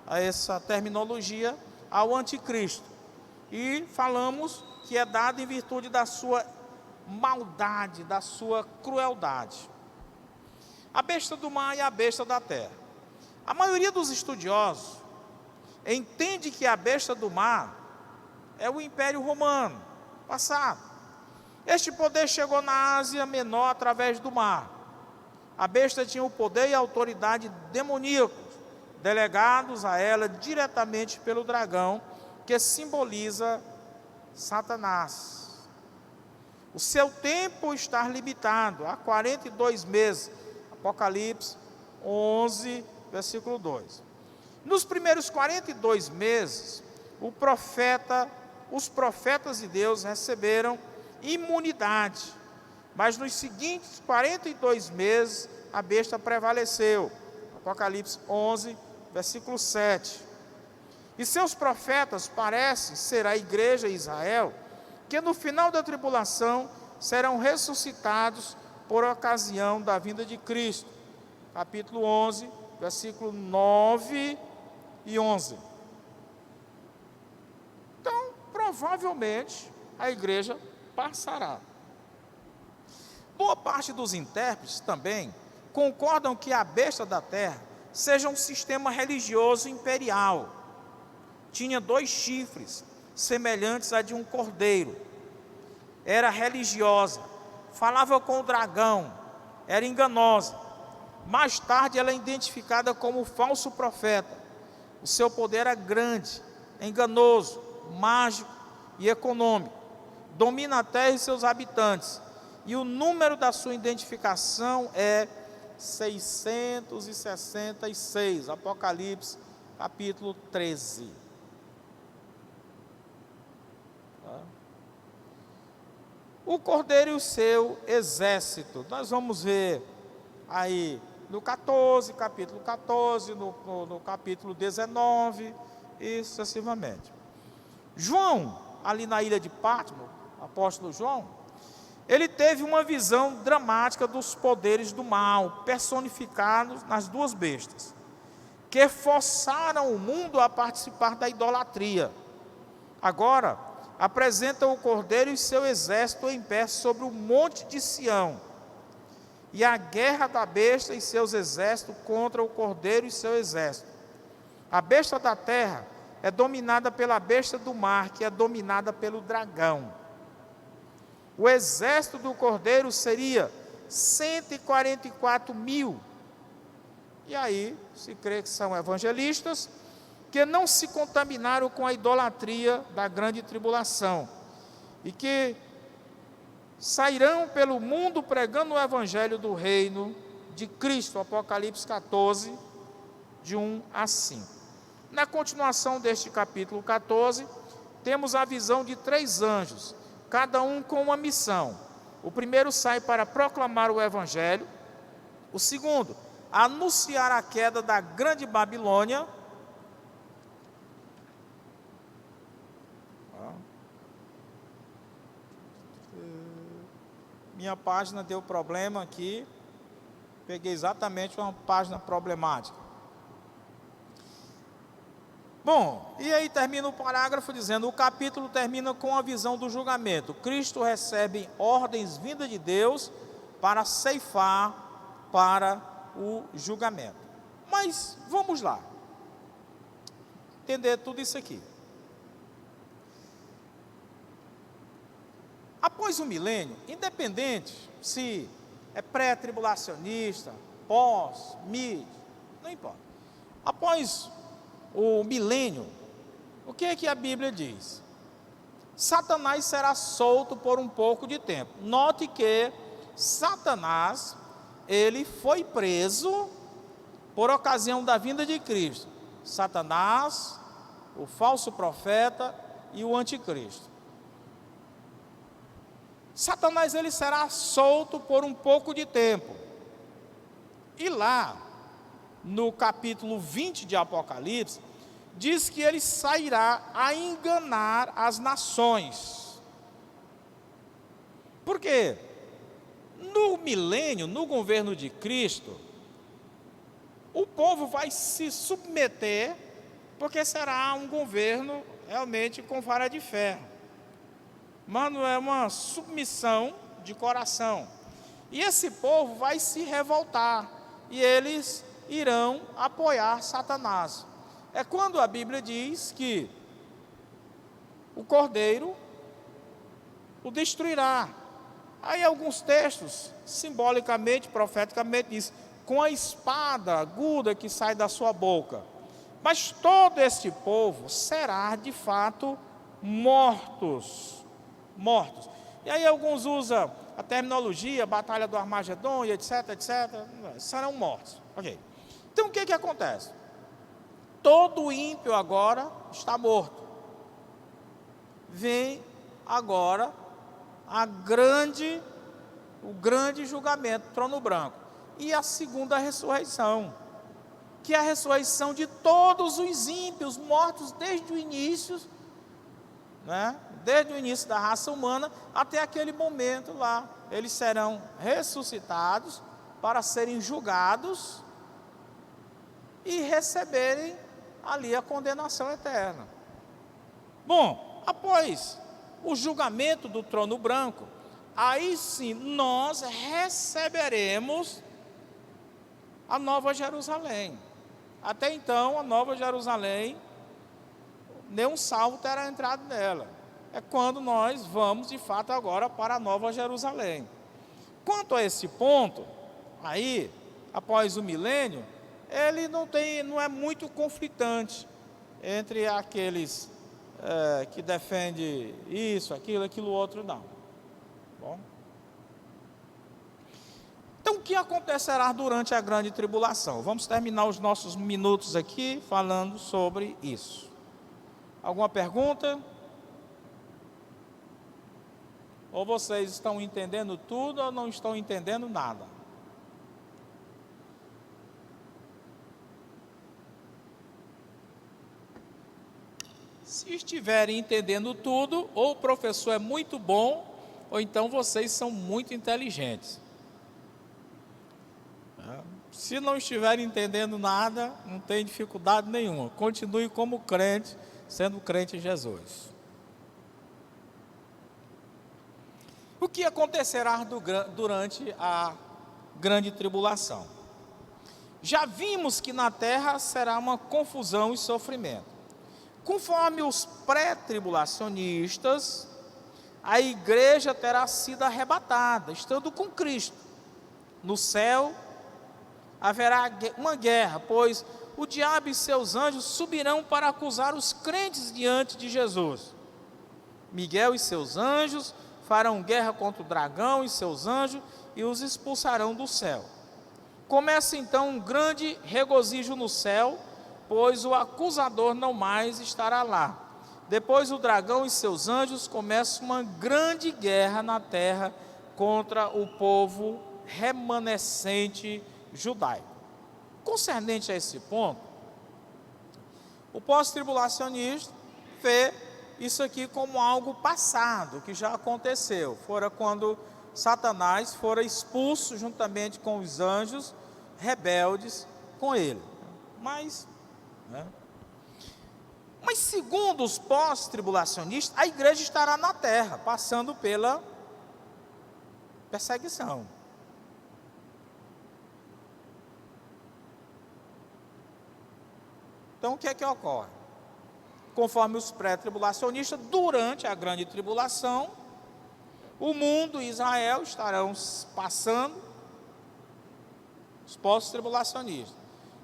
S1: a essa terminologia ao anticristo. E falamos que é dado em virtude da sua maldade, da sua crueldade. A besta do mar e a besta da terra. A maioria dos estudiosos entende que a besta do mar é o Império Romano passado. Este poder chegou na Ásia Menor através do mar. A besta tinha o poder e a autoridade demoníacos, delegados a ela diretamente pelo dragão, que simboliza Satanás. O seu tempo está limitado a 42 meses. Apocalipse 11, versículo 2. Nos primeiros 42 meses, os profetas de Deus receberam imunidade, mas nos seguintes 42 meses, a besta prevaleceu. Apocalipse 11, versículo 7. E seus profetas parecem ser a igreja e Israel, que no final da tribulação serão ressuscitados por ocasião da vinda de Cristo. Capítulo 11, versículo 9 e 11. Então, provavelmente, a igreja passará. Boa parte dos intérpretes também concordam que a besta da terra seja um sistema religioso imperial. Tinha 2 chifres, semelhantes a de um cordeiro, era religiosa, falava com o dragão, era enganosa. Mais tarde ela é identificada como falso profeta. O seu poder era grande, enganoso, mágico e econômico. Domina a terra e seus habitantes. E o número da sua identificação é 666, Apocalipse, capítulo 13. O cordeiro e o seu exército, nós vamos ver aí no 14, capítulo 14, no capítulo 19 e sucessivamente. João, ali na ilha de Patmos, apóstolo João, ele teve uma visão dramática dos poderes do mal, personificados nas duas bestas, que forçaram o mundo a participar da idolatria. Agora, apresentam o cordeiro e seu exército em pé sobre o monte de Sião, e a guerra da besta e seus exércitos contra o cordeiro e seu exército. A besta da terra é dominada pela besta do mar, que é dominada pelo dragão. O exército do cordeiro seria 144 mil. E aí se crê que são evangelistas que não se contaminaram com a idolatria da grande tribulação e que sairão pelo mundo pregando o evangelho do reino de Cristo, Apocalipse 14, de 1 a 5. Na continuação deste capítulo 14, temos a visão de 3 anjos, cada um com uma missão. O primeiro sai para proclamar o evangelho, o segundo, anunciar a queda da grande Babilônia. Minha página deu problema aqui, peguei exatamente uma página problemática. Bom, e aí termina o parágrafo dizendo, o capítulo termina com a visão do julgamento. Cristo recebe ordens vindas de Deus para ceifar para o julgamento. Mas vamos lá, entender tudo isso aqui. Após o milênio, independente se é pré-tribulacionista, pós, mid, não importa. Após o milênio, o que é que a Bíblia diz? Satanás será solto por um pouco de tempo. Note que Satanás, ele foi preso por ocasião da vinda de Cristo. Satanás, o falso profeta e o anticristo. Satanás, ele será solto por um pouco de tempo. E lá, no capítulo 20 de Apocalipse, diz que ele sairá a enganar as nações. Por quê? No milênio, no governo de Cristo, o povo vai se submeter, porque será um governo realmente com vara de ferro. Mas não é uma submissão de coração. E esse povo vai se revoltar, e eles irão apoiar Satanás. É quando a Bíblia diz que o cordeiro o destruirá. Aí alguns textos, simbolicamente, profeticamente, diz, com a espada aguda que sai da sua boca. Mas todo este povo será, de fato, mortos. E aí alguns usam a terminologia, batalha do Armagedon, e etc, serão mortos. Ok. Então o que acontece? Todo ímpio agora está morto. Vem agora o grande julgamento, trono branco. E a segunda ressurreição, que é a ressurreição de todos os ímpios, mortos desde o início, né? Desde o início da raça humana até aquele momento lá. Eles serão ressuscitados para serem julgados e receberem ali a condenação eterna. Bom, após o julgamento do trono branco, aí sim nós receberemos a Nova Jerusalém. Até então, a Nova Jerusalém, nenhum salvo terá entrado nela. é quando nós vamos, de fato, agora para a Nova Jerusalém. Quanto a esse ponto, aí, após o milênio, ele não é muito conflitante entre aqueles que defendem isso, aquilo outro, não. Bom. Então, o que acontecerá durante a grande tribulação? Vamos terminar os nossos minutos aqui falando sobre isso. Alguma pergunta? Ou vocês estão entendendo tudo ou não estão entendendo nada? Se estiverem entendendo tudo, ou o professor é muito bom, ou então vocês são muito inteligentes. Se não estiverem entendendo nada, não tem dificuldade nenhuma. Continue como crente, sendo crente em Jesus. O que acontecerá durante a grande tribulação? Já vimos que na terra será uma confusão e sofrimento. Conforme os pré-tribulacionistas, a igreja terá sido arrebatada, estando com Cristo. No céu haverá uma guerra, pois o diabo e seus anjos subirão para acusar os crentes diante de Jesus. Miguel e seus anjos farão guerra contra o dragão e seus anjos e os expulsarão do céu. Começa então um grande regozijo no céu, pois o acusador não mais estará lá. Depois o dragão e seus anjos começam uma grande guerra na terra contra o povo remanescente judaico. Concernente a esse ponto, o pós-tribulacionista vê isso aqui como algo passado, que já aconteceu. Fora quando Satanás fora expulso juntamente com os anjos rebeldes com ele. Mas segundo os pós-tribulacionistas, a igreja estará na terra, passando pela perseguição. Então, o que é que ocorre? Conforme os pré-tribulacionistas, durante a grande tribulação, o mundo e Israel estarão passando, os pós-tribulacionistas.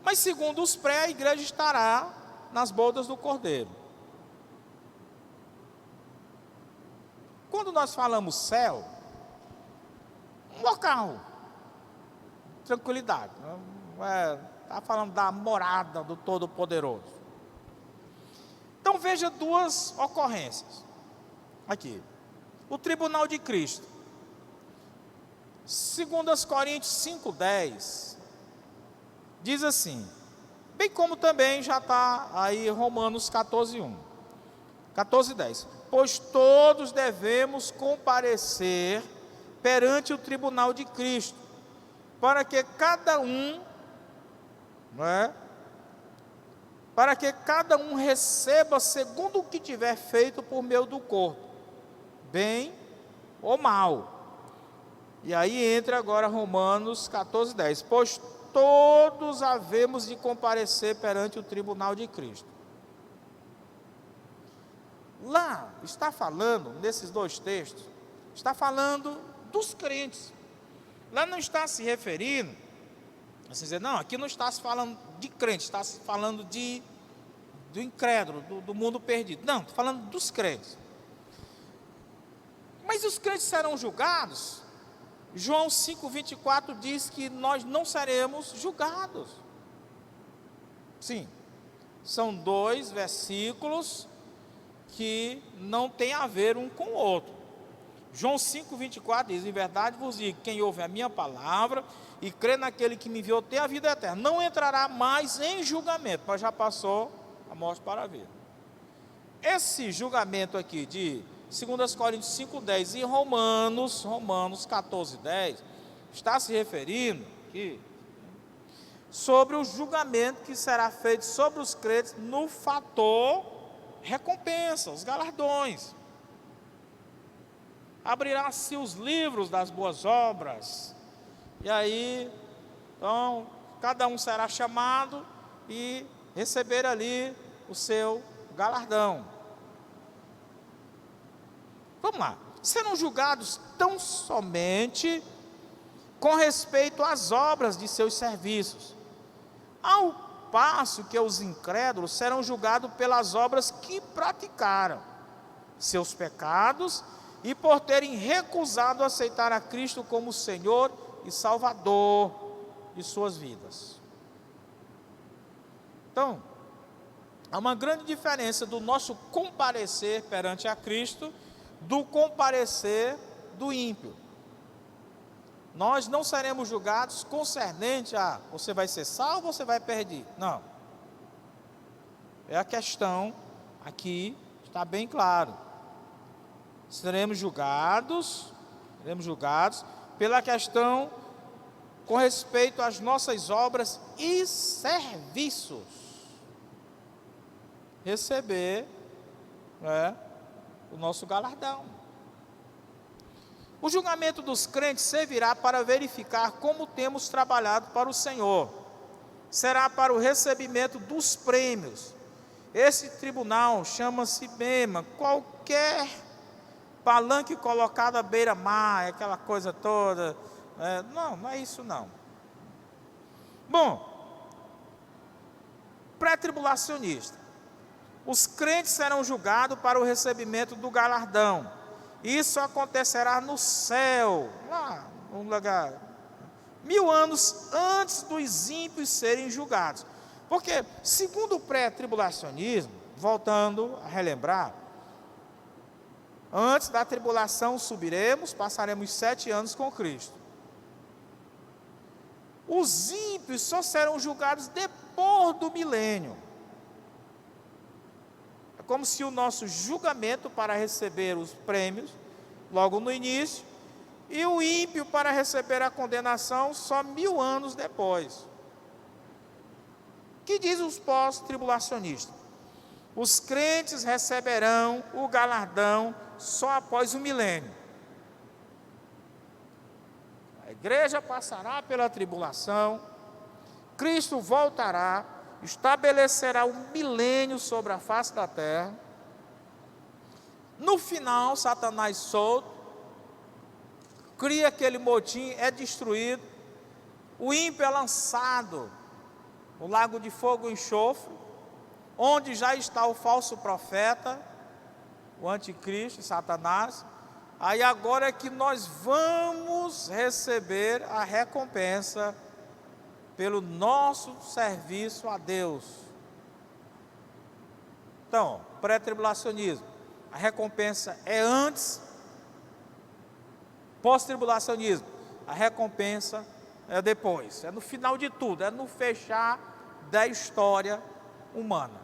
S1: Mas segundo os pré, a igreja estará nas bodas do Cordeiro. Quando nós falamos céu, um local, tranquilidade, está falando da morada do Todo-Poderoso. Então veja duas ocorrências aqui. O tribunal de Cristo. 2 Coríntios 5,10 diz assim, bem como também já está aí Romanos 14,1. 14,10. Pois todos devemos comparecer perante o tribunal de Cristo, para que cada um, para que cada um receba segundo o que tiver feito por meio do corpo, bem ou mal. E aí entra agora Romanos 14,10. Pois todos havemos de comparecer perante o tribunal de Cristo. Lá está falando, nesses dois textos, está falando dos crentes. Lá não está se referindo, assim dizer, não, aqui não está se falando de crente, está se falando do incrédulo, do mundo perdido. Não, está falando dos crentes. Mas os crentes serão julgados. João 5,24 diz que nós não seremos julgados. Sim, são dois versículos que não tem a ver um com o outro. João 5,24 diz, em verdade vos digo, quem ouve a minha palavra e crê naquele que me enviou tem a vida eterna, não entrará mais em julgamento, mas já passou a morte para a vida. Esse julgamento aqui de 2 Coríntios 5,10 e Romanos 14,10 está se referindo aqui sobre o julgamento que será feito sobre os crentes no fator recompensa, os galardões. Abrirá-se os livros das boas obras, e aí, então, cada um será chamado e receber ali o seu galardão. Vamos lá. Serão julgados tão somente com respeito às obras de seus serviços, ao passo que os incrédulos serão julgados pelas obras que praticaram, seus pecados, e por terem recusado aceitar a Cristo como Senhor e Salvador de suas vidas. Então, há uma grande diferença do nosso comparecer perante a Cristo do comparecer do ímpio. Nós não seremos julgados concernente a você vai ser salvo ou você vai perder. Não. É a questão aqui, está bem claro. Seremos julgados pela questão com respeito às nossas obras e serviços. Receber o nosso galardão. O julgamento dos crentes servirá para verificar como temos trabalhado para o Senhor. Será para o recebimento dos prêmios. Esse tribunal chama-se Bema. Qualquer palanque colocado à beira-mar, aquela coisa toda. Não é isso não. Bom, pré-tribulacionista. Os crentes serão julgados para o recebimento do galardão. Isso acontecerá no céu, lá no lugar, 1000 anos antes dos ímpios serem julgados. Porque, segundo o pré-tribulacionismo, voltando a relembrar, antes da tribulação subiremos, passaremos 7 anos com Cristo. Os ímpios só serão julgados depois do milênio. É como se o nosso julgamento para receber os prêmios, logo no início, e o ímpio para receber a condenação só 1000 anos depois. Que diz os pós-tribulacionistas? Os crentes receberão o galardão só após o milênio. A igreja passará pela tribulação, Cristo voltará, estabelecerá um milênio sobre a face da terra. No final, Satanás solto, cria aquele motim, é destruído, o ímpio é lançado no lago de fogo e enxofre, onde já está o falso profeta, o anticristo, Satanás. Aí agora é que nós vamos receber a recompensa pelo nosso serviço a Deus. Então, pré-tribulacionismo, a recompensa é antes. Pós-tribulacionismo, a recompensa é depois. É no final de tudo, é no fechar da história humana.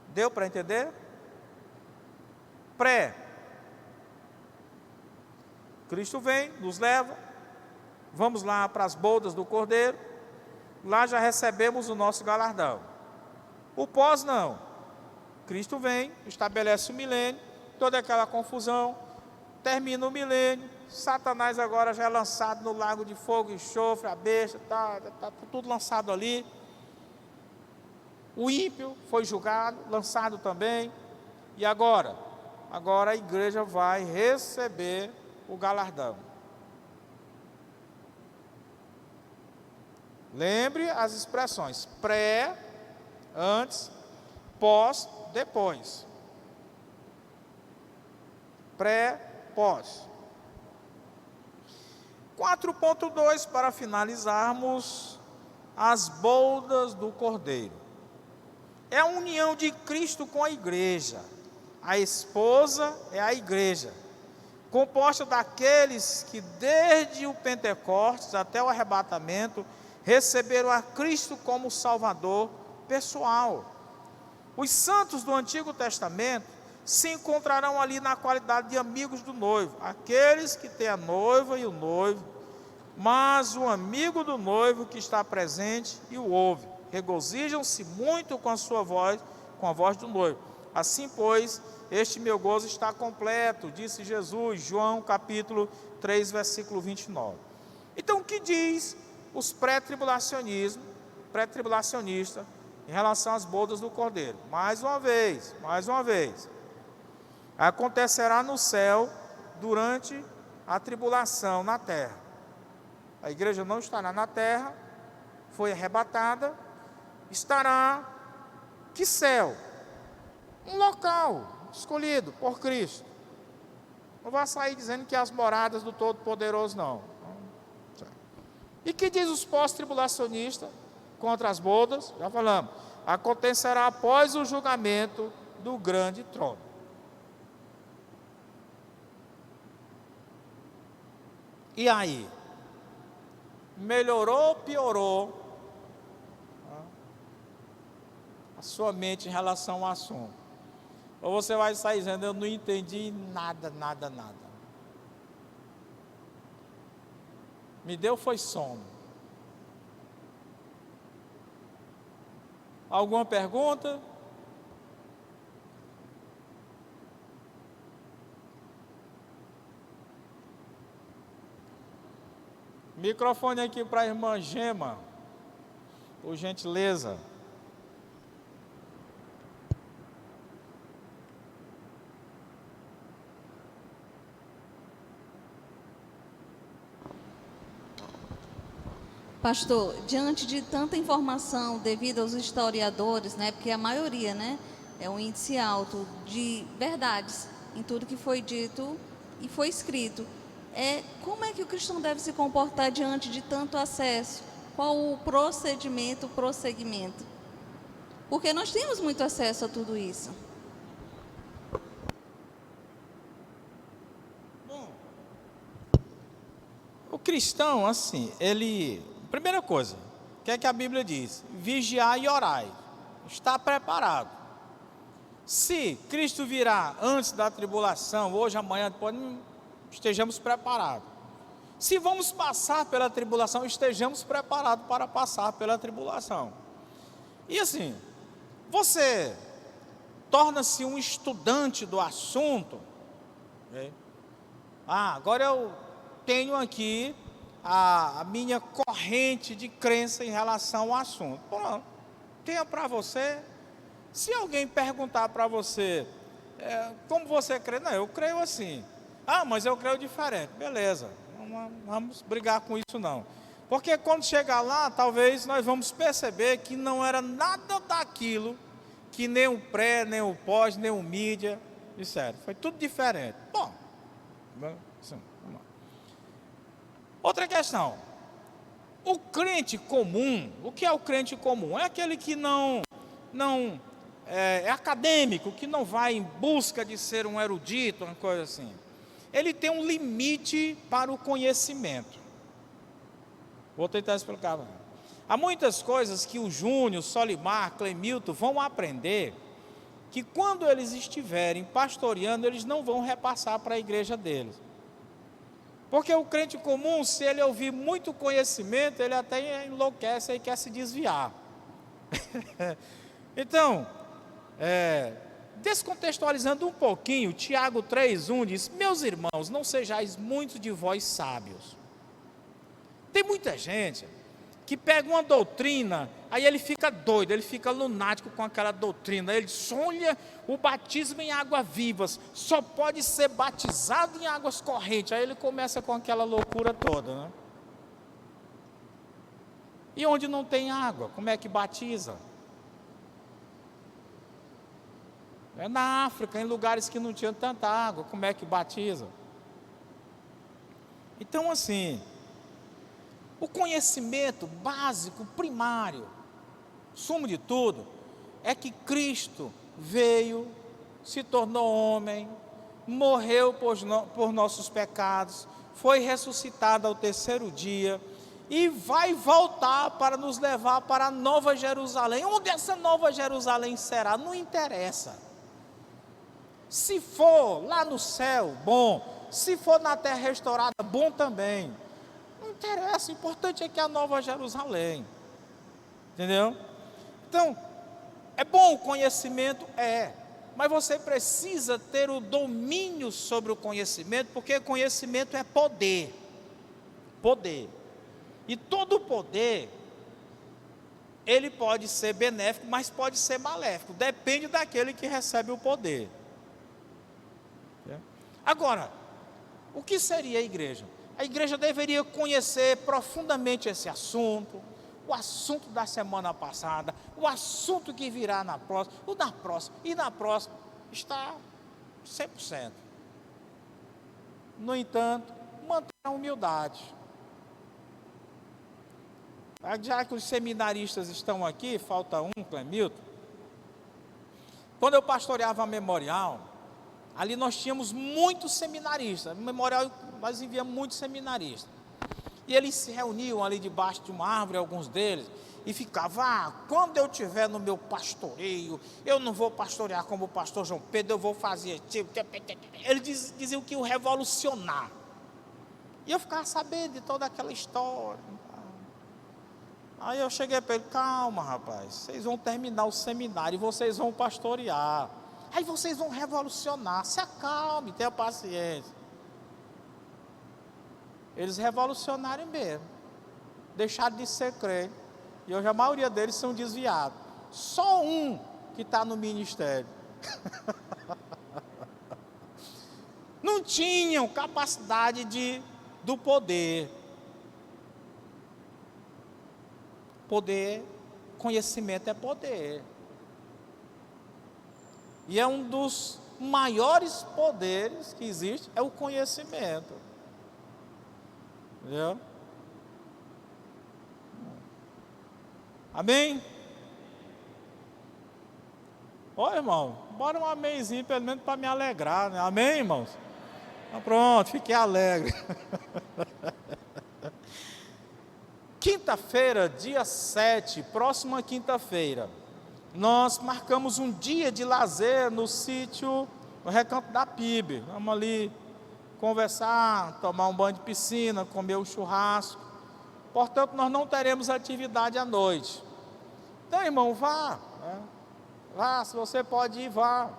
S1: Deu para entender? Pré. Cristo vem, nos leva, vamos lá para as bodas do Cordeiro, lá já recebemos o nosso galardão. O pós não. Cristo vem, estabelece o milênio, toda aquela confusão, termina o milênio, Satanás agora já é lançado no lago de fogo e enxofre, a besta, está tudo lançado ali. O ímpio foi julgado, lançado também. E agora? Agora a igreja vai receber o galardão. Lembre as expressões pré, antes, pós, depois. Pré, pós. 4.2 para finalizarmos as bodas do Cordeiro. É a união de Cristo com a igreja. A esposa é a igreja, composta daqueles que desde o Pentecostes até o arrebatamento receberam a Cristo como Salvador pessoal. Os santos do Antigo Testamento se encontrarão ali na qualidade de amigos do noivo, aqueles que têm a noiva e o noivo, mas o amigo do noivo que está presente e o ouve, regozijam-se muito com a sua voz, com a voz do noivo. Assim, pois, este meu gozo está completo, disse Jesus, João capítulo 3, versículo 29. Então, o que diz os pré-tribulacionistas em relação às bodas do Cordeiro. Mais uma vez, acontecerá no céu durante a tribulação na terra. A igreja não estará na terra, foi arrebatada, estará, que céu? Um local escolhido por Cristo. Não vai sair dizendo que é as moradas do Todo-Poderoso, não. E que diz os pós-tribulacionistas contra as bodas? Já falamos. Acontecerá após o julgamento do grande trono. E aí? Melhorou ou piorou a sua mente em relação ao assunto? Ou você vai sair dizendo, eu não entendi nada. Me deu foi sono. Alguma pergunta? Microfone aqui para a irmã Gema, por gentileza.
S2: Pastor, diante de tanta informação devido aos historiadores, né, porque a maioria, né, é um índice alto de verdades em tudo que foi dito e foi escrito, como é que o cristão deve se comportar diante de tanto acesso? Qual o procedimento, o prosseguimento? Porque nós temos muito acesso a tudo isso.
S1: Bom, o cristão, assim, primeira coisa, o que é que a Bíblia diz? Vigiai e orai. Está preparado. Se Cristo virá antes da tribulação, hoje, amanhã, depois, estejamos preparados. Se vamos passar pela tribulação, estejamos preparados para passar pela tribulação. E assim, você torna-se um estudante do assunto. Né? Agora eu tenho aqui a minha corrente de crença em relação ao assunto. Pronto, tenha para você. Se alguém perguntar para você, como você crê? Não, eu creio assim. Mas eu creio diferente. Beleza, não vamos brigar com isso não. Porque quando chegar lá, talvez nós vamos perceber que não era nada daquilo que nem o pré, nem o pós, nem o mídia disseram. Foi tudo diferente. Bom, assim, vamos lá. Outra questão. O crente comum, o que é o crente comum? É aquele que não é acadêmico, que não vai em busca de ser um erudito, uma coisa assim. Ele tem um limite para o conhecimento. Vou tentar explicar. Há muitas coisas que o Júnior, Solimar, Clemilton vão aprender, que quando eles estiverem pastoreando, eles não vão repassar para a igreja deles. Porque o crente comum, se ele ouvir muito conhecimento, ele até enlouquece e quer se desviar. Então, descontextualizando um pouquinho, Tiago 3,1 diz: meus irmãos, não sejais muitos de vós sábios. Tem muita gente que pega uma doutrina, aí ele fica doido, ele fica lunático com aquela doutrina. Ele diz: olha, o batismo em águas vivas só pode ser batizado em águas correntes. Aí ele começa com aquela loucura toda, né? E onde não tem água, como é que batiza? É na África, em lugares que não tinham tanta água, como é que batiza? Então, assim, o conhecimento básico, primário, sumo de tudo, é que Cristo veio, se tornou homem, morreu por nossos pecados, foi ressuscitado ao terceiro dia e vai voltar para nos levar para a Nova Jerusalém. Onde essa Nova Jerusalém será? Não interessa. Se for lá no céu, bom. Se for na terra restaurada, bom também. Não interessa, o importante é que a Nova Jerusalém. Entendeu? Então, é bom o conhecimento? Mas você precisa ter o domínio sobre o conhecimento, porque conhecimento é poder. Poder. E todo poder ele pode ser benéfico, mas pode ser maléfico. Depende daquele que recebe o poder. Agora, o que seria a igreja? A igreja deveria conhecer profundamente esse assunto, o assunto da semana passada, o assunto que virá na próxima, o da próxima, e na próxima, está 100%. No entanto, manter a humildade. Já que os seminaristas estão aqui, falta um, Clemilton. Quando eu pastoreava a Memorial, ali nós tínhamos muitos seminaristas. No Memorial nós enviamos muitos seminaristas. E eles se reuniam ali debaixo de uma árvore, alguns deles, e ficavam, quando eu estiver no meu pastoreio, eu não vou pastorear como o pastor João Pedro, eu vou fazer tipo... Eles diziam que iam revolucionar. E eu ficava sabendo de toda aquela história. Aí eu cheguei para ele, calma rapaz, vocês vão terminar o seminário e vocês vão pastorear. Aí vocês vão revolucionar, se acalme, tenha paciência. Eles revolucionaram mesmo, deixaram de ser crente. E hoje a maioria deles são desviados. Só um que está no ministério. Não tinham capacidade do poder. Poder, conhecimento é poder. E é um dos maiores poderes que existe, é o conhecimento. Entendeu? Amém? Ó, irmão, bora um amenzinho, pelo menos para me alegrar, né? Amém, irmãos? Então, pronto, fiquei alegre. Quinta-feira, dia 7, próxima quinta-feira, nós marcamos um dia de lazer no sítio, no Recanto da PIB. Vamos ali conversar, tomar um banho de piscina, comer um churrasco. Portanto, nós não teremos atividade à noite. Então, irmão, vá, né? Vá, se você pode ir, vá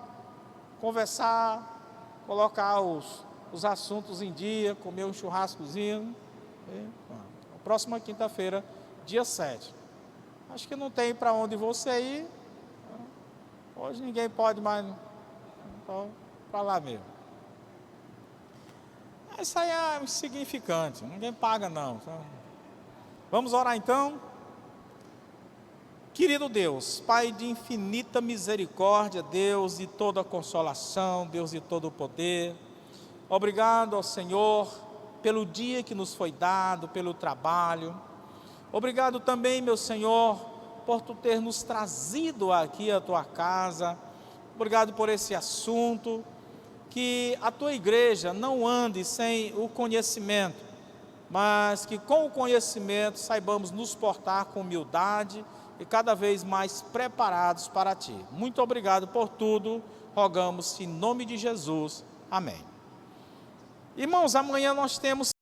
S1: conversar, colocar os assuntos em dia, comer um churrascozinho. Próxima quinta-feira, dia 7. Acho que não tem para onde você ir. Hoje ninguém pode mais. Então, para lá mesmo. Isso aí é insignificante, ninguém paga não. Vamos orar então? Querido Deus, Pai de infinita misericórdia, Deus de toda consolação, Deus de todo poder, obrigado ao Senhor pelo dia que nos foi dado, pelo trabalho. Obrigado também, meu Senhor, por Tu ter nos trazido aqui à Tua casa. Obrigado por esse assunto, que a Tua igreja não ande sem o conhecimento, mas que com o conhecimento saibamos nos portar com humildade e cada vez mais preparados para Ti. Muito obrigado por tudo, rogamos em nome de Jesus. Amém. Irmãos, amanhã nós temos